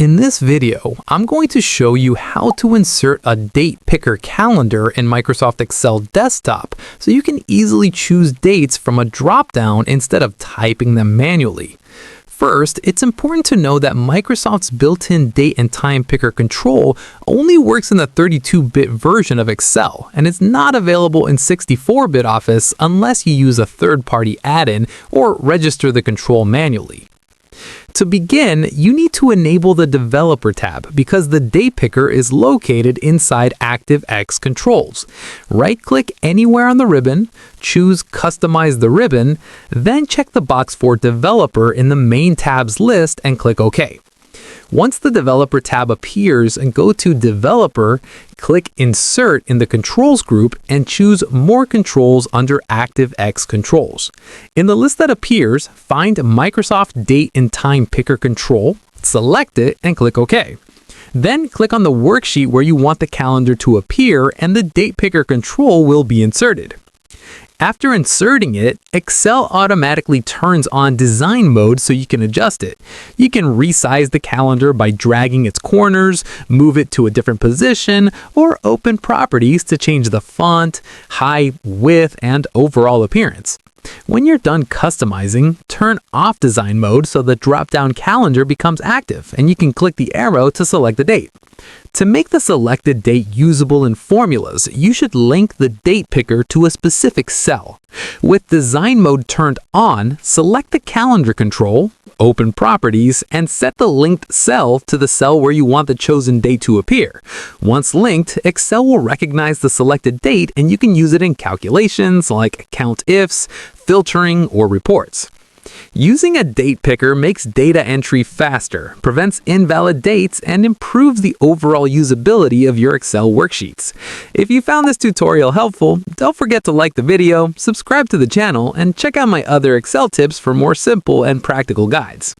In this video, I'm going to show you how to insert a date picker calendar in Microsoft Excel Desktop so you can easily choose dates from a drop-down instead of typing them manually. First, it's important to know that Microsoft's built-in date and time picker control only works in the 32-bit version of Excel, and it's not available in 64-bit Office unless you use a third-party add-in or register the control manually. To begin, you need to enable the Developer tab because the date picker is located inside ActiveX controls. Right-click anywhere on the ribbon, choose Customize the ribbon, then check the box for Developer in the Main tabs list and click OK. Once the Developer tab appears, and go to Developer, click Insert in the Controls group and choose More Controls under ActiveX Controls. In the list that appears, find Microsoft Date and Time Picker Control, select it, and click OK. Then click on the worksheet where you want the calendar to appear and the Date Picker control will be inserted. After inserting it, Excel automatically turns on design mode so you can adjust it. You can resize the calendar by dragging its corners, move it to a different position, or open properties to change the font, height, width, and overall appearance. When you're done customizing, turn off design mode so the drop-down calendar becomes active, and you can click the arrow to select the date. To make the selected date usable in formulas, you should link the date picker to a specific cell. With design mode turned on, select the calendar control, open properties, and set the linked cell to the cell where you want the chosen date to appear. Once linked, Excel will recognize the selected date and you can use it in calculations like count ifs, filtering, or reports. Using a date picker makes data entry faster, prevents invalid dates, and improves the overall usability of your Excel worksheets. If you found this tutorial helpful, don't forget to like the video, subscribe to the channel, and check out my other Excel tips for more simple and practical guides.